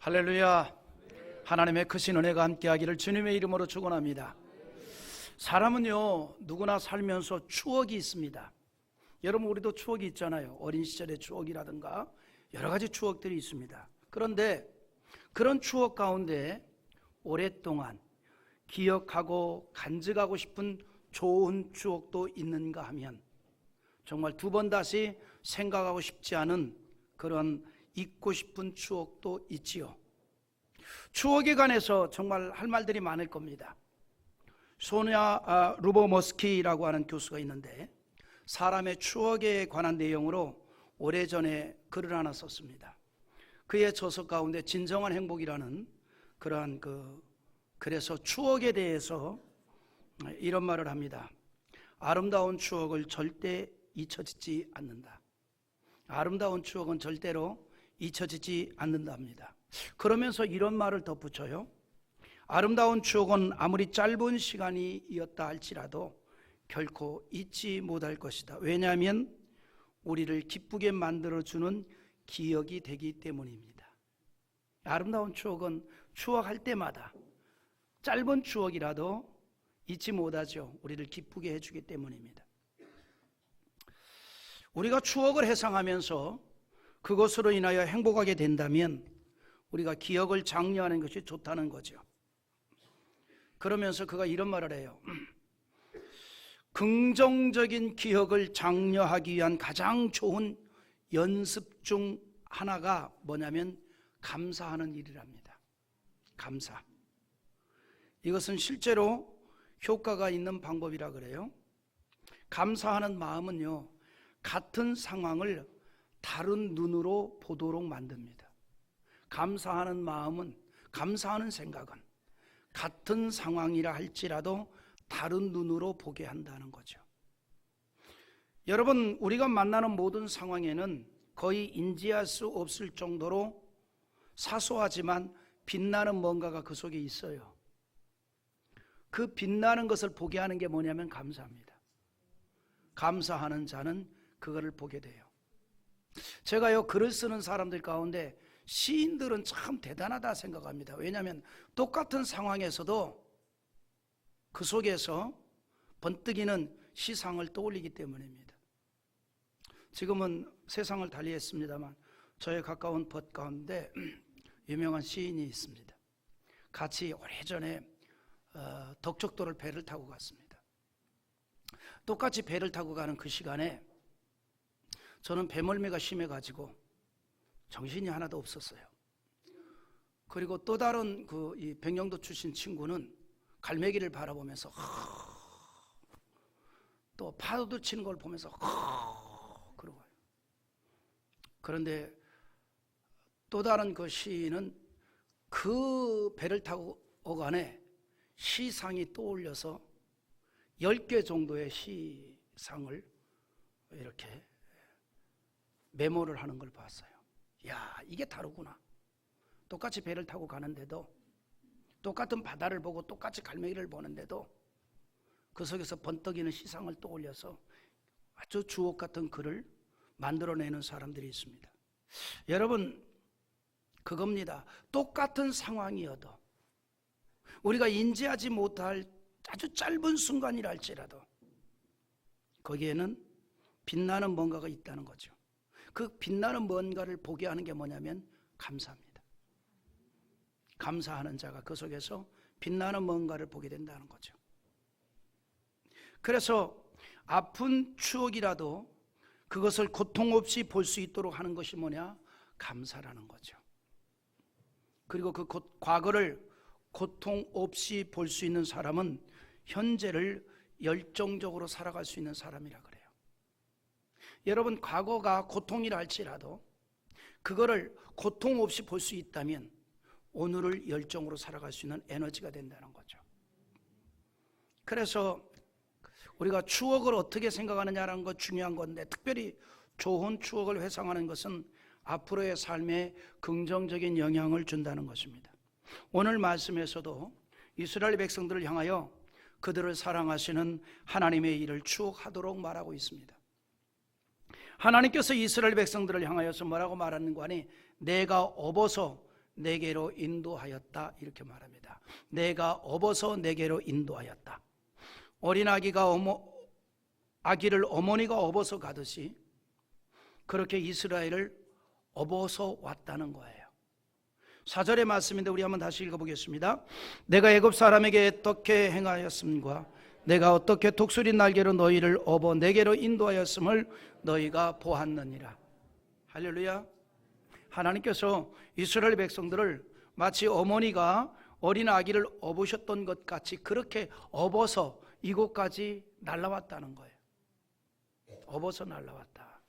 할렐루야. 하나님의 크신 은혜가 함께하기를 주님의 이름으로 축원합니다. 사람은요, 누구나 살면서 추억이 있습니다. 여러분, 우리도 추억이 있잖아요. 어린 시절의 추억이라든가 여러 가지 추억들이 있습니다. 그런데 그런 추억 가운데 오랫동안 기억하고 간직하고 싶은 좋은 추억도 있는가 하면 정말 두 번 다시 생각하고 싶지 않은 그런 잊고 싶은 추억도 있지요. 추억에 관해서 정말 할 말들이 많을 겁니다. 소냐 루보머스키라고 하는 교수가 있는데 사람의 추억에 관한 내용으로 오래전에 글을 하나 썼습니다. 그의 저서 가운데 진정한 행복이라는 그러한 그래서 추억에 대해서 이런 말을 합니다. 아름다운 추억을 절대 잊혀지지 않는다. 아름다운 추억은 절대로 잊혀지지 않는답니다. 그러면서 이런 말을 덧붙여요. 아름다운 추억은 아무리 짧은 시간이었다 할지라도 결코 잊지 못할 것이다. 왜냐하면 우리를 기쁘게 만들어주는 기억이 되기 때문입니다. 아름다운 추억은 추억할 때마다 짧은 추억이라도 잊지 못하죠. 우리를 기쁘게 해주기 때문입니다. 우리가 추억을 회상하면서 그것으로 인하여 행복하게 된다면 우리가 기억을 장려하는 것이 좋다는 거죠. 그러면서 그가 이런 말을 해요. 긍정적인 기억을 장려하기 위한 가장 좋은 연습 중 하나가 뭐냐면 감사하는 일이랍니다. 감사. 이것은 실제로 효과가 있는 방법이라 그래요. 감사하는 마음은요, 같은 상황을 다른 눈으로 보도록 만듭니다. 감사하는 마음은, 감사하는 생각은 같은 상황이라 할지라도 다른 눈으로 보게 한다는 거죠. 여러분, 우리가 만나는 모든 상황에는 거의 인지할 수 없을 정도로 사소하지만 빛나는 뭔가가 그 속에 있어요. 그 빛나는 것을 보게 하는 게 뭐냐면 감사합니다. 감사하는 자는 그거를 보게 돼요. 제가요, 글을 쓰는 사람들 가운데 시인들은 참 대단하다 생각합니다. 왜냐하면 똑같은 상황에서도 그 속에서 번뜩이는 시상을 떠올리기 때문입니다. 지금은 세상을 달리했습니다만 저의 가까운 벗 가운데 유명한 시인이 있습니다. 같이 오래전에 덕적도를 배를 타고 갔습니다. 똑같이 배를 타고 가는 그 시간에 저는 배멀미가 심해가지고 정신이 하나도 없었어요. 그리고 또 다른 이 백령도 출신 친구는 갈매기를 바라보면서 또 파도 치는 걸 보면서 그러고. 그런데 또 다른 그 시인은 그 배를 타고 오간에 시상이 떠올려서 10개 정도의 시상을 이렇게 메모를 하는 걸 봤어요. 야, 이게 다르구나. 똑같이 배를 타고 가는데도, 똑같은 바다를 보고 똑같이 갈매기를 보는데도 그 속에서 번뜩이는 시상을 떠올려서 아주 주옥 같은 글을 만들어내는 사람들이 있습니다. 여러분, 그겁니다. 똑같은 상황이어도 우리가 인지하지 못할 아주 짧은 순간이라 할지라도 거기에는 빛나는 뭔가가 있다는 거죠. 그 빛나는 뭔가를 보게 하는 게 뭐냐면 감사합니다. 감사하는 자가 그 속에서 빛나는 뭔가를 보게 된다는 거죠. 그래서 아픈 추억이라도 그것을 고통 없이 볼 수 있도록 하는 것이 뭐냐? 감사라는 거죠. 그리고 그 과거를 고통 없이 볼 수 있는 사람은 현재를 열정적으로 살아갈 수 있는 사람이라 그래요. 여러분, 과거가 고통이라 할지라도 그거를 고통 없이 볼 수 있다면 오늘을 열정으로 살아갈 수 있는 에너지가 된다는 거죠. 그래서 우리가 추억을 어떻게 생각하느냐라는 것 중요한 건데, 특별히 좋은 추억을 회상하는 것은 앞으로의 삶에 긍정적인 영향을 준다는 것입니다. 오늘 말씀에서도 이스라엘 백성들을 향하여 그들을 사랑하시는 하나님의 일을 추억하도록 말하고 있습니다. 하나님께서 이스라엘 백성들을 향하여서 뭐라고 말하는가 하니, 내가 업어서 내게로 인도하였다 이렇게 말합니다. 내가 업어서 내게로 인도하였다. 어린 아기를 어머니가 업어서 가듯이 그렇게 이스라엘을 업어서 왔다는 거예요. 4절의 말씀인데 우리 한번 다시 읽어보겠습니다. 내가 애굽 사람에게 어떻게 행하였음과 내가 어떻게 독수리 날개로 너희를 업어 내게로 인도하였음을 너희가 보았느니라. 할렐루야. 하나님께서 이스라엘 백성들을 마치 어머니가 어린 아기를 업으셨던 것 같이 그렇게 업어서 이곳까지 날라왔다는 거예요. 업어서 날라왔다.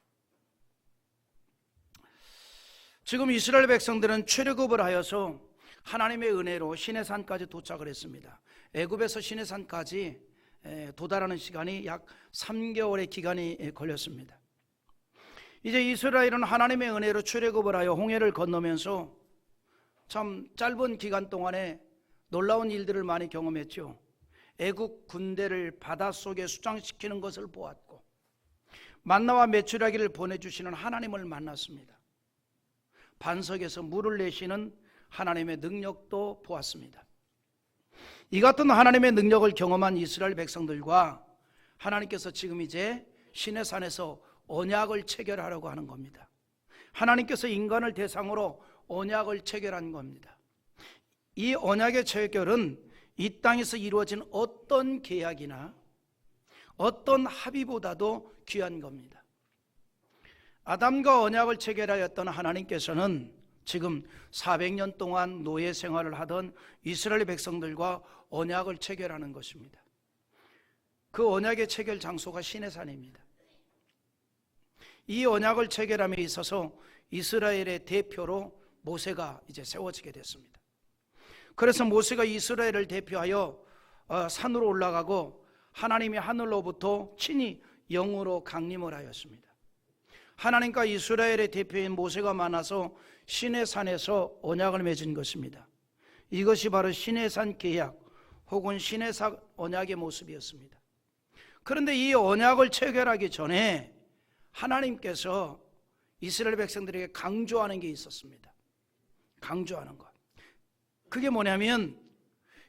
지금 이스라엘 백성들은 출애굽을 하여서 하나님의 은혜로 시내산까지 도착을 했습니다. 애굽에서 시내산까지 도달하는 시간이 약 3개월의 기간이 걸렸습니다. 이제 이스라엘은 하나님의 은혜로 출애굽을 하여 홍해를 건너면서 참 짧은 기간 동안에 놀라운 일들을 많이 경험했죠. 애국 군대를 바닷속에 수장시키는 것을 보았고 만나와 메추라기를 보내주시는 하나님을 만났습니다. 반석에서 물을 내시는 하나님의 능력도 보았습니다. 이 같은 하나님의 능력을 경험한 이스라엘 백성들과 하나님께서 지금 이제 시내산에서 언약을 체결하려고 하는 겁니다. 하나님께서 인간을 대상으로 언약을 체결한 겁니다. 이 언약의 체결은 이 땅에서 이루어진 어떤 계약이나 어떤 합의보다도 귀한 겁니다. 아담과 언약을 체결하였던 하나님께서는 지금 400년 동안 노예 생활을 하던 이스라엘 백성들과 언약을 체결하는 것입니다. 그 언약의 체결 장소가 시내산입니다. 이 언약을 체결함에 있어서 이스라엘의 대표로 모세가 이제 세워지게 됐습니다. 그래서 모세가 이스라엘을 대표하여 산으로 올라가고 하나님이 하늘로부터 친히 영으로 강림을 하였습니다. 하나님과 이스라엘의 대표인 모세가 만나서 시내산에서 언약을 맺은 것입니다. 이것이 바로 시내산 계약 혹은 시내산 언약의 모습이었습니다. 그런데 이 언약을 체결하기 전에 하나님께서 이스라엘 백성들에게 강조하는 게 있었습니다. 강조하는 것. 그게 뭐냐면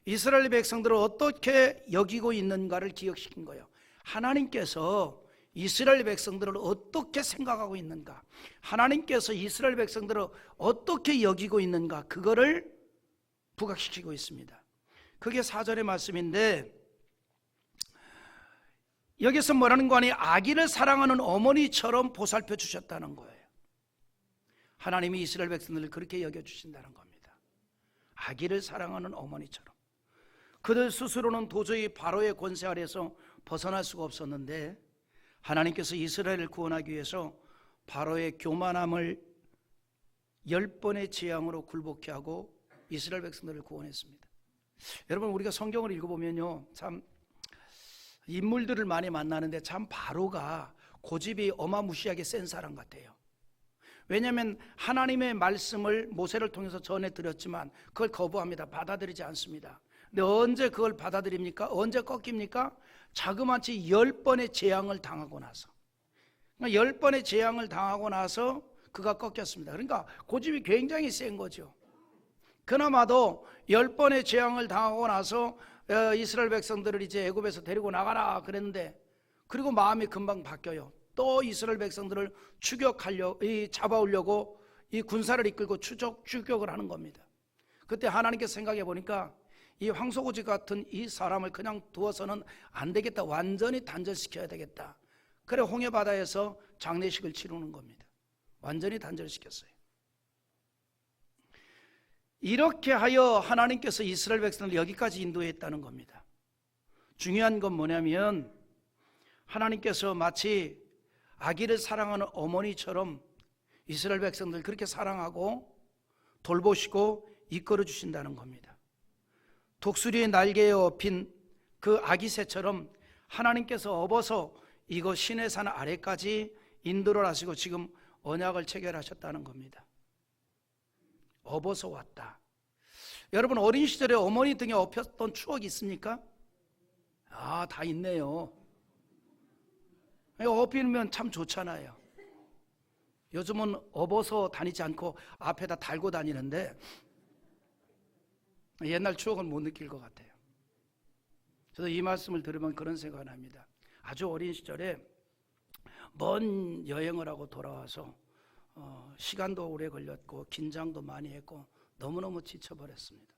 이스라엘 백성들을 어떻게 여기고 있는가를 기억시킨 거예요. 하나님께서 이스라엘 백성들을 어떻게 생각하고 있는가, 하나님께서 이스라엘 백성들을 어떻게 여기고 있는가, 그거를 부각시키고 있습니다. 그게 4절의 말씀인데 여기서 뭐라는 거 아니, 아기를 사랑하는 어머니처럼 보살펴 주셨다는 거예요. 하나님이 이스라엘 백성들을 그렇게 여겨주신다는 겁니다. 아기를 사랑하는 어머니처럼. 그들 스스로는 도저히 바로의 권세 아래에서 벗어날 수가 없었는데 하나님께서 이스라엘을 구원하기 위해서 바로의 교만함을 10번의 재앙으로 굴복케 하고 이스라엘 백성들을 구원했습니다. 여러분, 우리가 성경을 읽어보면요, 참 인물들을 많이 만나는데 참 바로가 고집이 어마무시하게 센 사람 같아요. 왜냐하면 하나님의 말씀을 모세를 통해서 전해드렸지만 그걸 거부합니다. 받아들이지 않습니다. 근데 언제 그걸 받아들입니까? 언제 꺾입니까? 자그마치 10번의 재앙을 당하고 나서, 10번의 재앙을 당하고 나서 그가 꺾였습니다. 그러니까 고집이 굉장히 센 거죠. 그나마도 10번의 재앙을 당하고 나서 이스라엘 백성들을 이제 애굽에서 데리고 나가라 그랬는데, 그리고 마음이 금방 바뀌어요. 또 이스라엘 백성들을 잡아오려고 이 군사를 이끌고 추격을 하는 겁니다. 그때 하나님께서 생각해 보니까 이 황소고지 같은 이 사람을 그냥 두어서는 안 되겠다, 완전히 단절시켜야 되겠다. 그래 홍해바다에서 장례식을 치르는 겁니다. 완전히 단절시켰어요. 이렇게 하여 하나님께서 이스라엘 백성을 여기까지 인도했다는 겁니다. 중요한 건 뭐냐면 하나님께서 마치 아기를 사랑하는 어머니처럼 이스라엘 백성들 그렇게 사랑하고 돌보시고 이끌어 주신다는 겁니다. 독수리의 날개에 업힌 그 아기 새처럼 하나님께서 업어서 이거 시내산 아래까지 인도를 하시고 지금 언약을 체결하셨다는 겁니다. 업어서 왔다. 여러분, 어린 시절에 어머니 등에 업혔던 추억이 있습니까? 다 있네요. 업히면 참 좋잖아요. 요즘은 업어서 다니지 않고 앞에다 달고 다니는데 옛날 추억은 못 느낄 것 같아요. 저도 이 말씀을 들으면 그런 생각을 합니다. 아주 어린 시절에 먼 여행을 하고 돌아와서 시간도 오래 걸렸고 긴장도 많이 했고 너무너무 지쳐버렸습니다.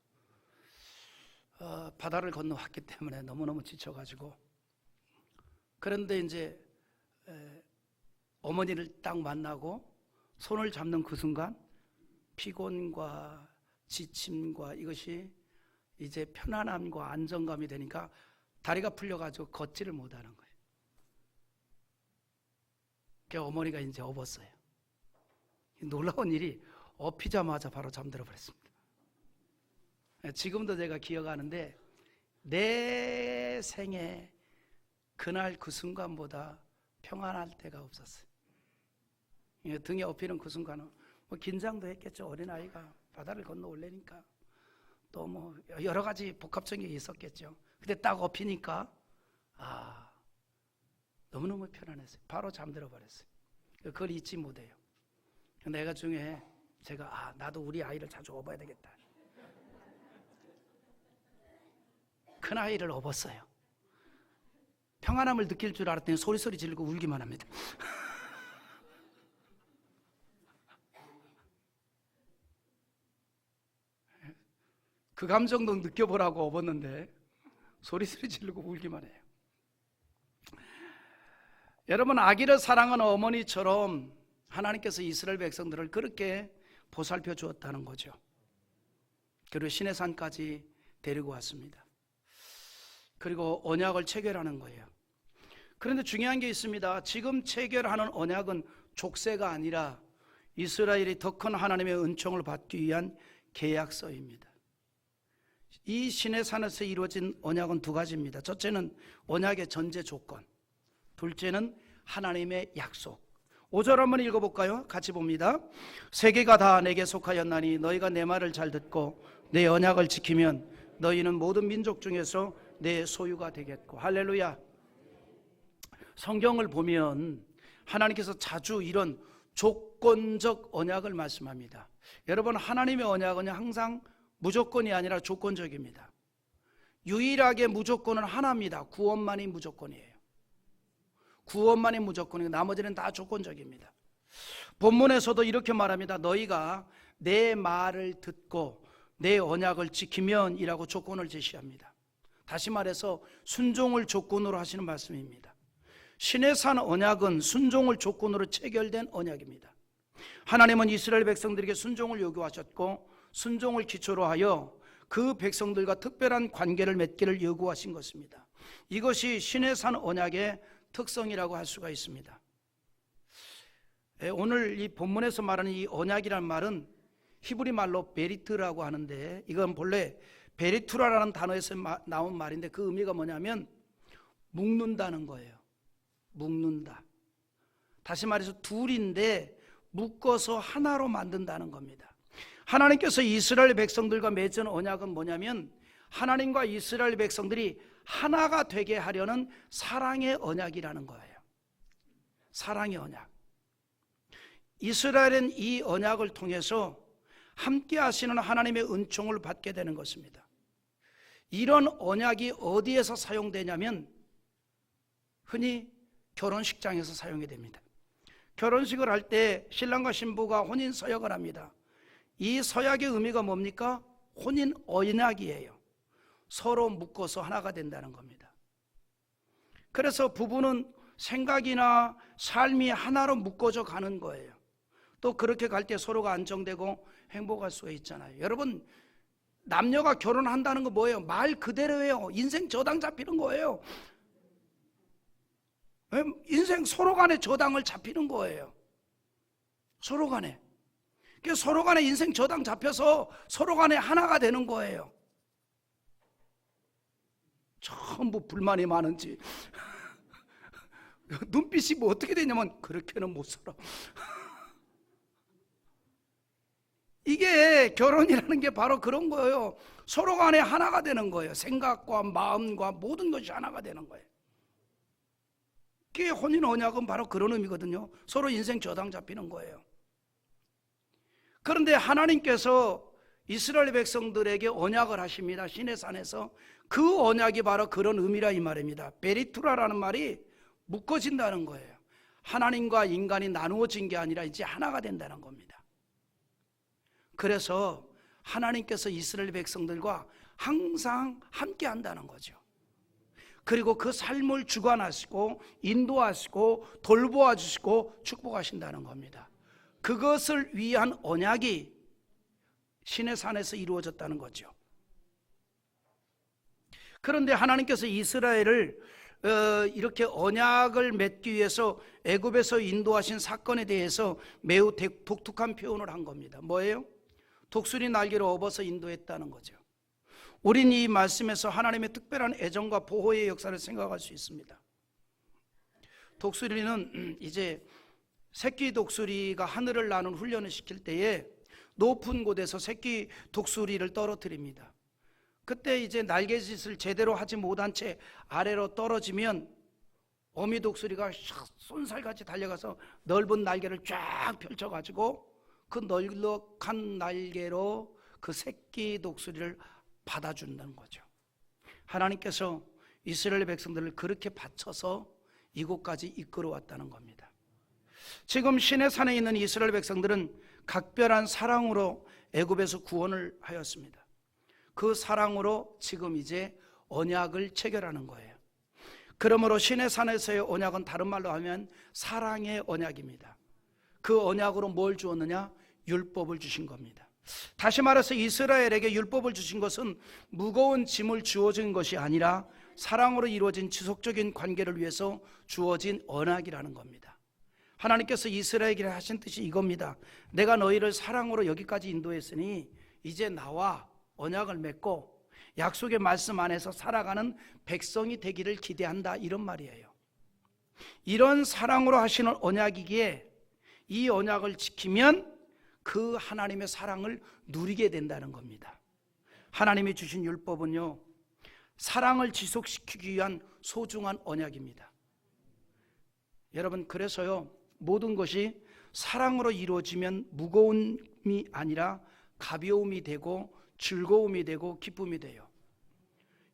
바다를 건너왔기 때문에 너무너무 지쳐가지고, 그런데 이제 어머니를 딱 만나고 손을 잡는 그 순간 피곤과 지침과 이것이 이제 편안함과 안정감이 되니까 다리가 풀려가지고 걷지를 못하는 거예요. 그러니까 어머니가 이제 업었어요. 놀라운 일이 업히자마자 바로 잠들어 버렸습니다. 지금도 제가 기억하는데 내 생에 그날 그 순간보다 평안할 때가 없었어요. 등에 업히는 그 순간은 뭐 긴장도 했겠죠. 어린아이가 바다를 건너 올래니까 또 뭐 여러 가지 복합적인 게 있었겠죠. 근데 딱 업히니까 너무너무 편안했어요. 바로 잠들어 버렸어요. 그걸 잊지 못해요. 내가 중에 제가 나도 우리 아이를 자주 업어야 되겠다. 큰 아이를 업었어요. 평안함을 느낄 줄 알았더니 소리 지르고 울기만 합니다. 그 감정도 느껴보라고 업었는데 소리 지르고 울기만 해요. 여러분, 아기를 사랑하는 어머니처럼 하나님께서 이스라엘 백성들을 그렇게 보살펴 주었다는 거죠. 그리고 시내산까지 데리고 왔습니다. 그리고 언약을 체결하는 거예요. 그런데 중요한 게 있습니다. 지금 체결하는 언약은 족쇄가 아니라 이스라엘이 더 큰 하나님의 은총을 받기 위한 계약서입니다. 이 시내산에서 이루어진 언약은 두 가지입니다. 첫째는 언약의 전제 조건, 둘째는 하나님의 약속. 5절 한번 읽어볼까요? 같이 봅니다. 세계가 다 내게 속하였나니 너희가 내 말을 잘 듣고 내 언약을 지키면 너희는 모든 민족 중에서 내 소유가 되겠고. 할렐루야. 성경을 보면 하나님께서 자주 이런 조건적 언약을 말씀합니다. 여러분, 하나님의 언약은 항상 무조건이 아니라 조건적입니다. 유일하게 무조건은 하나입니다. 구원만이 무조건이에요. 구원만이 무조건이고 나머지는 다 조건적입니다. 본문에서도 이렇게 말합니다. 너희가 내 말을 듣고 내 언약을 지키면 이라고 조건을 제시합니다. 다시 말해서 순종을 조건으로 하시는 말씀입니다. 시내산 언약은 순종을 조건으로 체결된 언약입니다. 하나님은 이스라엘 백성들에게 순종을 요구하셨고 순종을 기초로 하여 그 백성들과 특별한 관계를 맺기를 요구하신 것입니다. 이것이 시내산 언약의 특성이라고 할 수가 있습니다. 오늘 이 본문에서 말하는 이 언약이란 말은 히브리 말로 베리트라고 하는데, 이건 본래 베리투라라는 단어에서 나온 말인데 그 의미가 뭐냐면 묶는다는 거예요. 묶는다. 다시 말해서 둘인데 묶어서 하나로 만든다는 겁니다. 하나님께서 이스라엘 백성들과 맺은 언약은 뭐냐면 하나님과 이스라엘 백성들이 하나가 되게 하려는 사랑의 언약이라는 거예요. 사랑의 언약. 이스라엘은 이 언약을 통해서 함께 하시는 하나님의 은총을 받게 되는 것입니다. 이런 언약이 어디에서 사용되냐면 흔히 결혼식장에서 사용이 됩니다. 결혼식을 할 때 신랑과 신부가 혼인 서약을 합니다. 이 서약의 의미가 뭡니까? 혼인 언약이에요. 서로 묶어서 하나가 된다는 겁니다. 그래서 부부는 생각이나 삶이 하나로 묶어져 가는 거예요. 또 그렇게 갈 때 서로가 안정되고 행복할 수가 있잖아요. 여러분, 남녀가 결혼한다는 거 뭐예요? 말 그대로예요. 인생 저당 잡히는 거예요. 인생 서로 간에 저당을 잡히는 거예요. 서로 간에. 서로 간에 인생 저당 잡혀서 서로 간에 하나가 되는 거예요. 전부 불만이 많은지 눈빛이 뭐 어떻게 되냐면 그렇게는 못 살아. 이게 결혼이라는 게 바로 그런 거예요. 서로 간에 하나가 되는 거예요. 생각과 마음과 모든 것이 하나가 되는 거예요. 그게 혼인 언약은 바로 그런 의미거든요. 서로 인생 저당 잡히는 거예요. 그런데 하나님께서 이스라엘 백성들에게 언약을 하십니다. 시내산에서. 그 언약이 바로 그런 의미라 이 말입니다. 베리투라라는 말이 묶어진다는 거예요. 하나님과 인간이 나누어진 게 아니라 이제 하나가 된다는 겁니다. 그래서 하나님께서 이스라엘 백성들과 항상 함께 한다는 거죠. 그리고 그 삶을 주관하시고 인도하시고 돌보아 주시고 축복하신다는 겁니다. 그것을 위한 언약이 시내산에서 이루어졌다는 거죠. 그런데 하나님께서 이스라엘을 이렇게 언약을 맺기 위해서 애굽에서 인도하신 사건에 대해서 매우 독특한 표현을 한 겁니다. 뭐예요? 독수리 날개를 업어서 인도했다는 거죠. 우린 이 말씀에서 하나님의 특별한 애정과 보호의 역사를 생각할 수 있습니다. 독수리는 이제 새끼 독수리가 하늘을 나는 훈련을 시킬 때에 높은 곳에서 새끼 독수리를 떨어뜨립니다. 그때 이제 날개짓을 제대로 하지 못한 채 아래로 떨어지면 어미 독수리가 쏜살같이 달려가서 넓은 날개를 쫙 펼쳐가지고 그 널넉한 날개로 그 새끼 독수리를 받아준다는 거죠. 하나님께서 이스라엘 백성들을 그렇게 바쳐서 이곳까지 이끌어왔다는 겁니다. 지금 시내산에 있는 이스라엘 백성들은 각별한 사랑으로 애굽에서 구원을 하였습니다. 그 사랑으로 지금 이제 언약을 체결하는 거예요. 그러므로 시내산에서의 언약은 다른 말로 하면 사랑의 언약입니다. 그 언약으로 뭘 주었느냐? 율법을 주신 겁니다. 다시 말해서 이스라엘에게 율법을 주신 것은 무거운 짐을 주어진 것이 아니라 사랑으로 이루어진 지속적인 관계를 위해서 주어진 언약이라는 겁니다. 하나님께서 이스라엘에게 하신 뜻이 이겁니다. 내가 너희를 사랑으로 여기까지 인도했으니 이제 나와 언약을 맺고 약속의 말씀 안에서 살아가는 백성이 되기를 기대한다, 이런 말이에요. 이런 사랑으로 하시는 언약이기에 이 언약을 지키면 그 하나님의 사랑을 누리게 된다는 겁니다. 하나님이 주신 율법은요, 사랑을 지속시키기 위한 소중한 언약입니다. 여러분, 그래서요, 모든 것이 사랑으로 이루어지면 무거움이 아니라 가벼움이 되고 즐거움이 되고 기쁨이 돼요.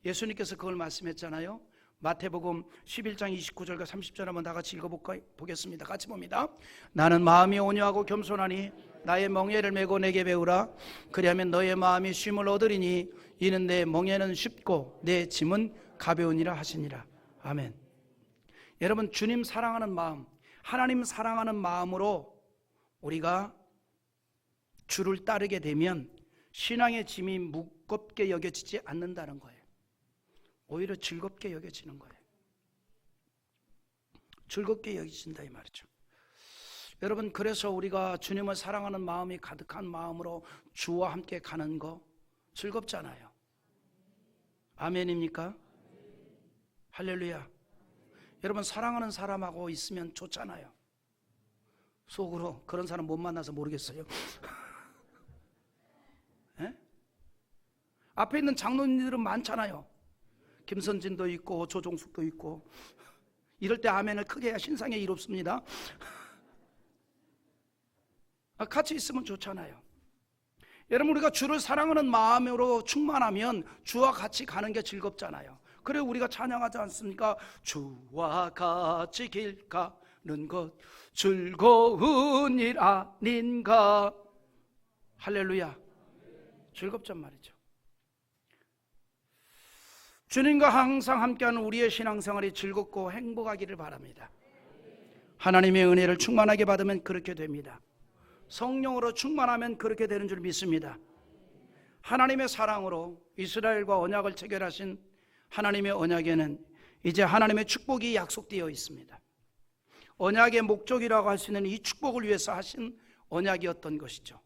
예수님께서 그걸 말씀했잖아요. 마태복음 11장 29절과 30절 한번 다 같이 읽어보겠습니다. 같이 봅니다. 나는 마음이 온유하고 겸손하니 나의 멍에를 메고 내게 배우라. 그리하면 너의 마음이 쉼을 얻으리니 이는 내 멍에는 쉽고 내 짐은 가벼우니라 하시니라. 아멘. 여러분, 주님 사랑하는 마음, 하나님 사랑하는 마음으로 우리가 주를 따르게 되면 신앙의 짐이 무겁게 여겨지지 않는다는 거예요. 오히려 즐겁게 여겨지는 거예요. 즐겁게 여겨진다 이 말이죠. 여러분, 그래서 우리가 주님을 사랑하는 마음이 가득한 마음으로 주와 함께 가는 거 즐겁잖아요. 아멘입니까? 할렐루야. 여러분, 사랑하는 사람하고 있으면 좋잖아요. 속으로 그런 사람 못 만나서 모르겠어요. 네? 앞에 있는 장로님들은 많잖아요. 김선진도 있고 조종숙도 있고. 이럴 때 아멘을 크게 해야 신상에 일 없습니다. 같이 있으면 좋잖아요. 여러분, 우리가 주를 사랑하는 마음으로 충만하면 주와 같이 가는 게 즐겁잖아요. 그래 우리가 찬양하지 않습니까? 주와 같이 길 가는 것 즐거운 일 아닌가. 할렐루야. 즐겁단 말이죠. 주님과 항상 함께하는 우리의 신앙생활이 즐겁고 행복하기를 바랍니다. 하나님의 은혜를 충만하게 받으면 그렇게 됩니다. 성령으로 충만하면 그렇게 되는 줄 믿습니다. 하나님의 사랑으로 이스라엘과 언약을 체결하신 하나님의 언약에는 이제 하나님의 축복이 약속되어 있습니다. 언약의 목적이라고 할 수 있는 이 축복을 위해서 하신 언약이었던 것이죠.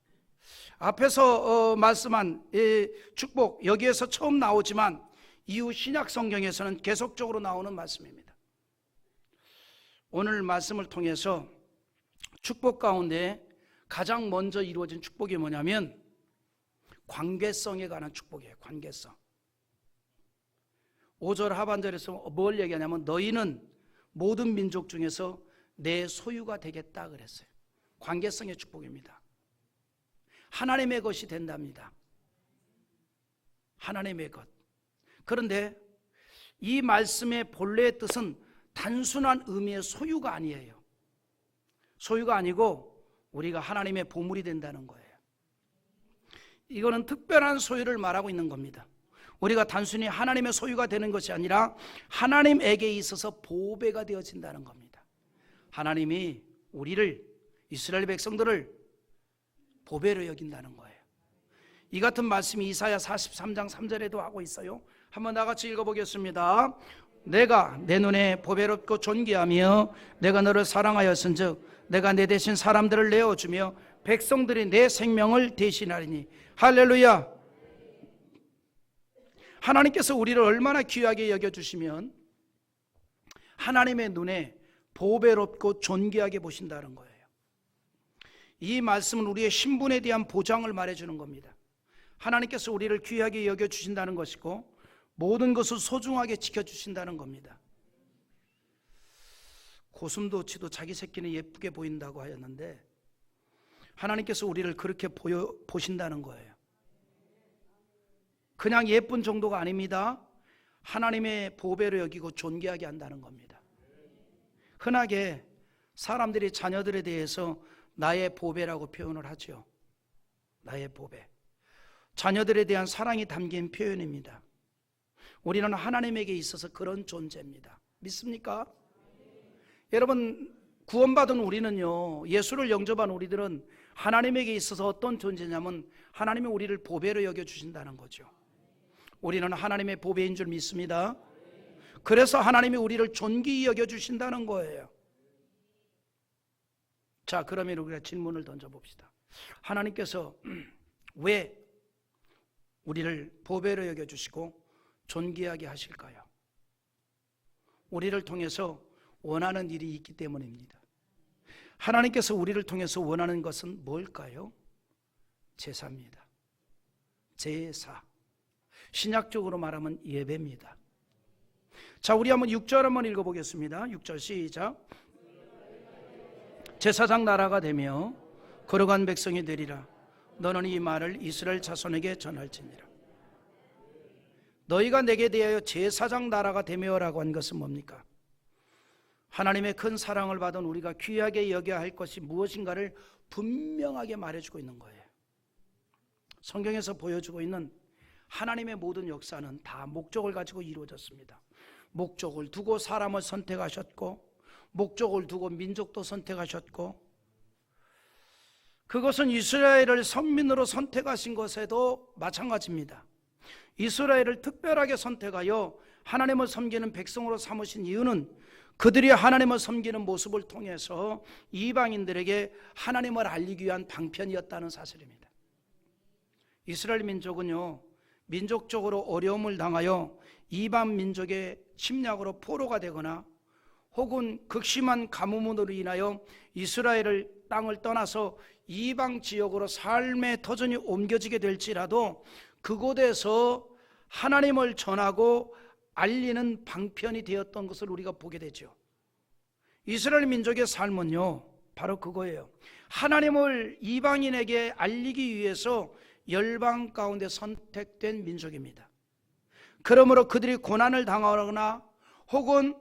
앞에서 말씀한 이 축복, 여기에서 처음 나오지만 이후 신약 성경에서는 계속적으로 나오는 말씀입니다. 오늘 말씀을 통해서 축복 가운데 가장 먼저 이루어진 축복이 뭐냐면 관계성에 관한 축복이에요. 관계성. 5절 하반절에서 뭘 얘기하냐면 너희는 모든 민족 중에서 내 소유가 되겠다 그랬어요. 관계성의 축복입니다. 하나님의 것이 된답니다. 하나님의 것. 그런데 이 말씀의 본래의 뜻은 단순한 의미의 소유가 아니에요. 소유가 아니고 우리가 하나님의 보물이 된다는 거예요. 이거는 특별한 소유를 말하고 있는 겁니다. 우리가 단순히 하나님의 소유가 되는 것이 아니라 하나님에게 있어서 보배가 되어진다는 겁니다. 하나님이 우리를, 이스라엘 백성들을 보배로 여긴다는 거예요. 이 같은 말씀이 이사야 43장 3절에도 하고 있어요. 한번 나같이 읽어보겠습니다. 내가 내 눈에 보배롭고 존귀하며 내가 너를 사랑하였은즉 내가 내 대신 사람들을 내어주며 백성들이 내 생명을 대신하리니. 할렐루야. 하나님께서 우리를 얼마나 귀하게 여겨주시면 하나님의 눈에 보배롭고 존귀하게 보신다는 거예요. 이 말씀은 우리의 신분에 대한 보장을 말해주는 겁니다. 하나님께서 우리를 귀하게 여겨주신다는 것이고 모든 것을 소중하게 지켜주신다는 겁니다. 고슴도치도 자기 새끼는 예쁘게 보인다고 하였는데 하나님께서 우리를 그렇게 보신다는 거예요. 그냥 예쁜 정도가 아닙니다. 하나님의 보배로 여기고 존귀하게 한다는 겁니다. 흔하게 사람들이 자녀들에 대해서 나의 보배라고 표현을 하죠. 나의 보배. 자녀들에 대한 사랑이 담긴 표현입니다. 우리는 하나님에게 있어서 그런 존재입니다. 믿습니까? 여러분, 구원받은 우리는요, 예수를 영접한 우리들은 하나님에게 있어서 어떤 존재냐면 하나님이 우리를 보배로 여겨주신다는 거죠. 우리는 하나님의 보배인 줄 믿습니다. 그래서 하나님이 우리를 존귀히 여겨주신다는 거예요. 자, 그러면 우리가 질문을 던져봅시다. 하나님께서 왜 우리를 보배로 여겨주시고 존귀하게 하실까요? 우리를 통해서 원하는 일이 있기 때문입니다. 하나님께서 우리를 통해서 원하는 것은 뭘까요? 제사입니다. 제사. 신약적으로 말하면 예배입니다. 자, 우리 한번 6절 한번 읽어보겠습니다. 6절 시작. 제사장 나라가 되며 거룩한 백성이 되리라. 너는 이 말을 이스라엘 자손에게 전할지니라. 너희가 내게 대하여 제사장 나라가 되며라고 한 것은 뭡니까? 하나님의 큰 사랑을 받은 우리가 귀하게 여겨야 할 것이 무엇인가를 분명하게 말해주고 있는 거예요. 성경에서 보여주고 있는 하나님의 모든 역사는 다 목적을 가지고 이루어졌습니다. 목적을 두고 사람을 선택하셨고 목적을 두고 민족도 선택하셨고 그것은 이스라엘을 선민으로 선택하신 것에도 마찬가지입니다. 이스라엘을 특별하게 선택하여 하나님을 섬기는 백성으로 삼으신 이유는 그들이 하나님을 섬기는 모습을 통해서 이방인들에게 하나님을 알리기 위한 방편이었다는 사실입니다. 이스라엘 민족은요, 민족적으로 어려움을 당하여 이방 민족의 침략으로 포로가 되거나 혹은 극심한 가뭄으로 인하여 이스라엘을 땅을 떠나서 이방 지역으로 삶의 터전이 옮겨지게 될지라도 그곳에서 하나님을 전하고 알리는 방편이 되었던 것을 우리가 보게 되죠. 이스라엘 민족의 삶은요, 바로 그거예요. 하나님을 이방인에게 알리기 위해서 열방 가운데 선택된 민족입니다. 그러므로 그들이 고난을 당하거나 혹은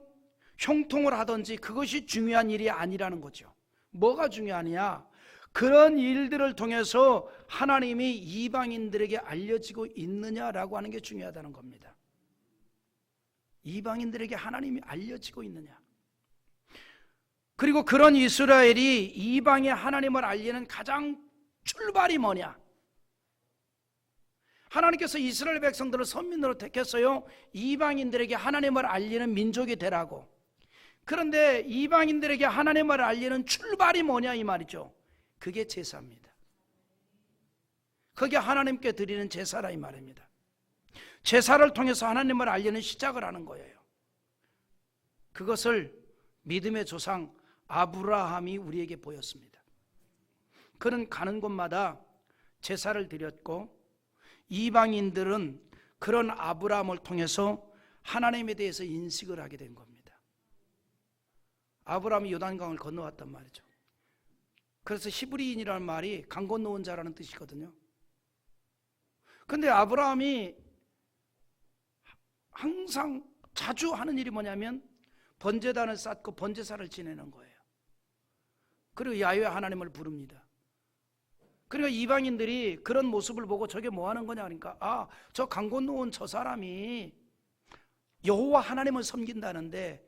형통을 하든지 그것이 중요한 일이 아니라는 거죠. 뭐가 중요하냐? 그런 일들을 통해서 하나님이 이방인들에게 알려지고 있느냐라고 하는 게 중요하다는 겁니다. 이방인들에게 하나님이 알려지고 있느냐. 그리고 그런 이스라엘이 이방의 하나님을 알리는 가장 출발이 뭐냐? 하나님께서 이스라엘 백성들을 선민으로 택했어요. 이방인들에게 하나님을 알리는 민족이 되라고. 그런데 이방인들에게 하나님을 알리는 출발이 뭐냐 이 말이죠. 그게 제사입니다. 그게 하나님께 드리는 제사라 이 말입니다. 제사를 통해서 하나님을 알리는 시작을 하는 거예요. 그것을 믿음의 조상 아브라함이 우리에게 보였습니다. 그는 가는 곳마다 제사를 드렸고 이방인들은 그런 아브라함을 통해서 하나님에 대해서 인식을 하게 된 겁니다. 아브라함이 요단강을 건너왔단 말이죠. 그래서 히브리인이라는 말이 강 건너온 자라는 뜻이거든요. 근데 아브라함이 항상 자주 하는 일이 뭐냐면 번제단을 쌓고 번제사를 지내는 거예요. 그리고 야훼 하나님을 부릅니다. 그러니까 이방인들이 그런 모습을 보고 저게 뭐 하는 거냐 그러니까 저 강 건너온 저 사람이 여호와 하나님을 섬긴다는데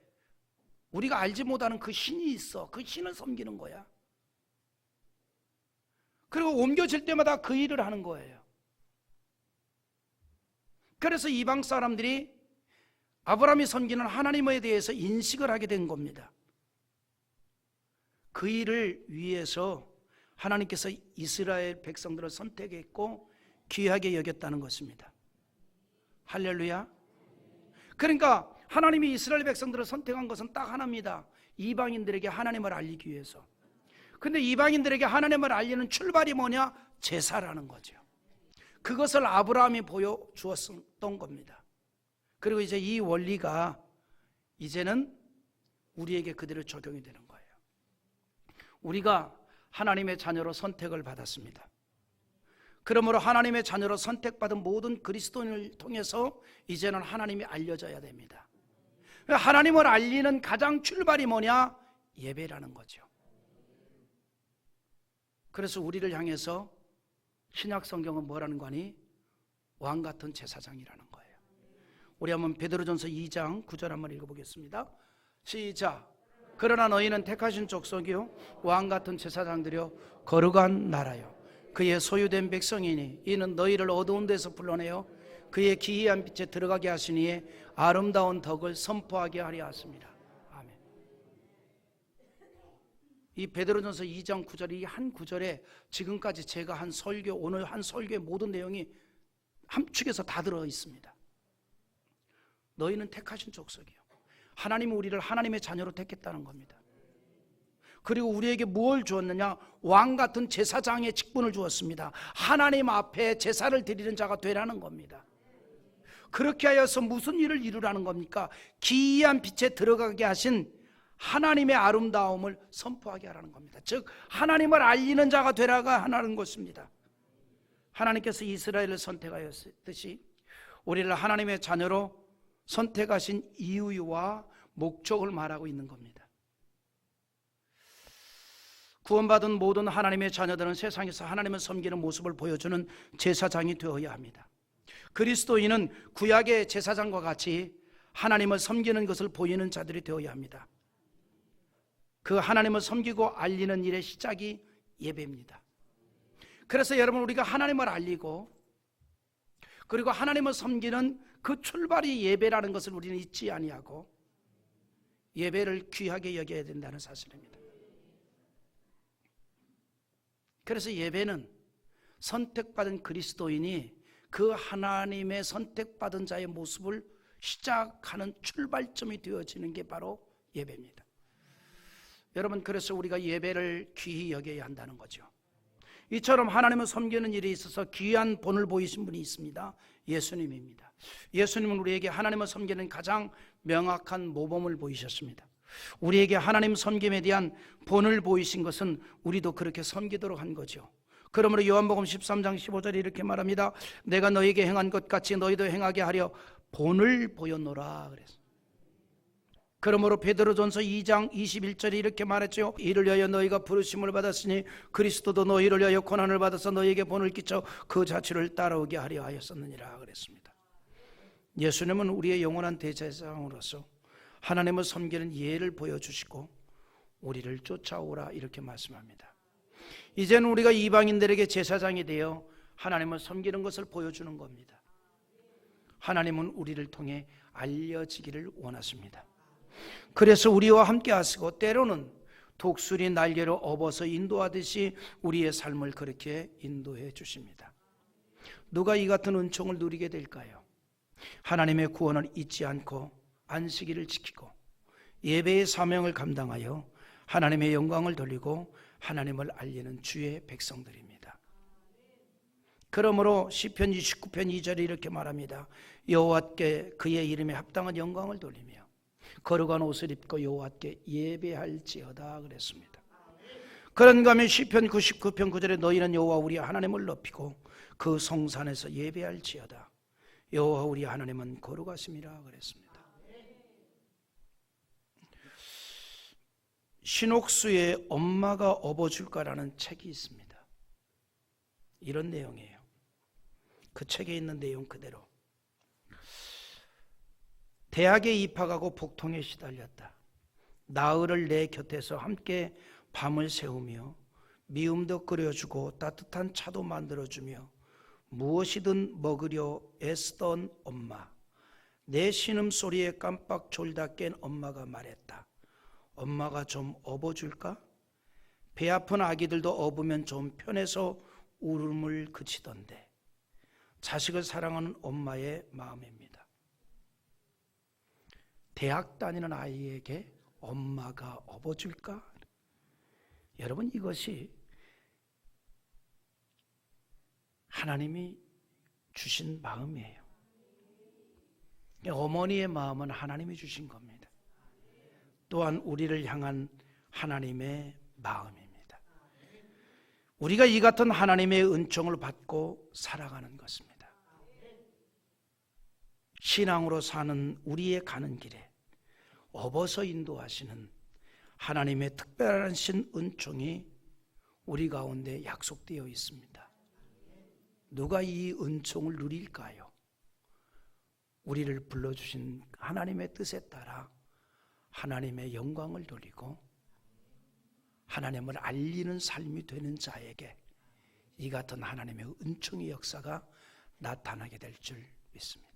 우리가 알지 못하는 그 신이 있어. 그 신을 섬기는 거야. 그리고 옮겨질 때마다 그 일을 하는 거예요. 그래서 이방 사람들이 아브라함이 섬기는 하나님에 대해서 인식을 하게 된 겁니다. 그 일을 위해서 하나님께서 이스라엘 백성들을 선택했고 귀하게 여겼다는 것입니다. 할렐루야. 그러니까 하나님이 이스라엘 백성들을 선택한 것은 딱 하나입니다. 이방인들에게 하나님을 알리기 위해서. 근데 이방인들에게 하나님을 알리는 출발이 뭐냐? 제사라는 거죠. 그것을 아브라함이 보여주었던 겁니다. 그리고 이제 이 원리가 이제는 우리에게 그대로 적용이 되는 거예요. 우리가 하나님의 자녀로 선택을 받았습니다. 그러므로 하나님의 자녀로 선택받은 모든 그리스도인을 통해서 이제는 하나님이 알려져야 됩니다. 하나님을 알리는 가장 출발이 뭐냐? 예배라는 거죠. 그래서 우리를 향해서 신약 성경은 뭐라는 거니? 왕 같은 제사장이라는 거예요. 우리 한번 베드로전서 2장 9절 한번 읽어보겠습니다. 시작. 그러나 너희는 택하신 족속이요 왕 같은 제사장들이요 거룩한 나라요 그의 소유된 백성이니 이는 너희를 어두운 데서 불러내어 그의 기이한 빛에 들어가게 하시니에 아름다운 덕을 선포하게 하려 하십니다. 아멘. 이 베드로전서 2장 9절 이 한 구절에 지금까지 제가 한 설교, 오늘 한 설교의 모든 내용이 함축해서 다 들어 있습니다. 너희는 택하신 족속이요 하나님은 우리를 하나님의 자녀로 택했다는 겁니다. 그리고 우리에게 무엇을 주었느냐? 왕 같은 제사장의 직분을 주었습니다. 하나님 앞에 제사를 드리는 자가 되라는 겁니다. 그렇게 하여서 무슨 일을 이루라는 겁니까? 기이한 빛에 들어가게 하신 하나님의 아름다움을 선포하게 하라는 겁니다. 즉 하나님을 알리는 자가 되라가 하라는 것입니다. 하나님께서 이스라엘을 선택하였듯이 우리를 하나님의 자녀로 선택하신 이유와 목적을 말하고 있는 겁니다. 구원받은 모든 하나님의 자녀들은 세상에서 하나님을 섬기는 모습을 보여주는 제사장이 되어야 합니다. 그리스도인은 구약의 제사장과 같이 하나님을 섬기는 것을 보이는 자들이 되어야 합니다. 그 하나님을 섬기고 알리는 일의 시작이 예배입니다. 그래서 여러분 우리가 하나님을 알리고 그리고 하나님을 섬기는 그 출발이 예배라는 것을 우리는 잊지 아니하고 예배를 귀하게 여겨야 된다는 사실입니다. 그래서 예배는 선택받은 그리스도인이 그 하나님의 선택받은 자의 모습을 시작하는 출발점이 되어지는 게 바로 예배입니다. 여러분 그래서 우리가 예배를 귀히 여겨야 한다는 거죠. 이처럼 하나님을 섬기는 일에 있어서 귀한 본을 보이신 분이 있습니다. 예수님입니다. 예수님은 우리에게 하나님을 섬기는 가장 명확한 모범을 보이셨습니다. 우리에게 하나님 섬김에 대한 본을 보이신 것은 우리도 그렇게 섬기도록 한 거죠. 그러므로 요한복음 13장 15절에 이렇게 말합니다. 내가 너희에게 행한 것 같이 너희도 행하게 하려 본을 보였노라 그랬어요. 그러므로 베드로전서 2장 21절에 이렇게 말했죠. 이를 위하여 너희가 부르심을 받았으니 그리스도도 너희를 위하여 고난을 받아서 너희에게 본을 끼쳐 그 자취를 따라오게 하려 하였었느니라 그랬습니다. 예수님은 우리의 영원한 대제사장으로서 하나님을 섬기는 예를 보여주시고 우리를 쫓아오라 이렇게 말씀합니다. 이제는 우리가 이방인들에게 제사장이 되어 하나님을 섬기는 것을 보여주는 겁니다. 하나님은 우리를 통해 알려지기를 원하십니다. 그래서 우리와 함께 하시고 때로는 독수리 날개로 업어서 인도하듯이 우리의 삶을 그렇게 인도해 주십니다. 누가 이 같은 은총을 누리게 될까요? 하나님의 구원을 잊지 않고 안식일을 지키고 예배의 사명을 감당하여 하나님의 영광을 돌리고 하나님을 알리는 주의 백성들입니다. 그러므로 시편 29편 2절에 이렇게 말합니다. 여호와께 그의 이름에 합당한 영광을 돌리며 거룩한 옷을 입고 여호와께 예배할지어다 그랬습니다. 그런가 하면 시편 99편 9절에 너희는 여호와 우리 하나님을 높이고 그 성산에서 예배할지어다. 여호와 우리 하나님은 거룩하심이라 그랬습니다. 신옥수의 엄마가 업어줄까라는 책이 있습니다. 이런 내용이에요. 그 책에 있는 내용 그대로. 대학에 입학하고 복통에 시달렸다. 나흘을 내 곁에서 함께 밤을 새우며 미음도 끓여주고 따뜻한 차도 만들어주며 무엇이든 먹으려 애쓰던 엄마. 내 신음소리에 깜빡 졸다 깬 엄마가 말했다. 엄마가 좀 업어줄까? 배 아픈 아기들도 업으면 좀 편해서 울음을 그치던데. 자식을 사랑하는 엄마의 마음입니다. 대학 다니는 아이에게 엄마가 업어줄까? 여러분, 이것이 하나님이 주신 마음이에요. 어머니의 마음은 하나님이 주신 겁니다. 또한 우리를 향한 하나님의 마음입니다. 우리가 이 같은 하나님의 은총을 받고 살아가는 것입니다. 신앙으로 사는 우리의 가는 길에 업어서 인도하시는 하나님의 특별한 신 은총이 우리 가운데 약속되어 있습니다. 누가 이 은총을 누릴까요? 우리를 불러주신 하나님의 뜻에 따라 하나님의 영광을 돌리고 하나님을 알리는 삶이 되는 자에게 이 같은 하나님의 은총의 역사가 나타나게 될 줄 믿습니다.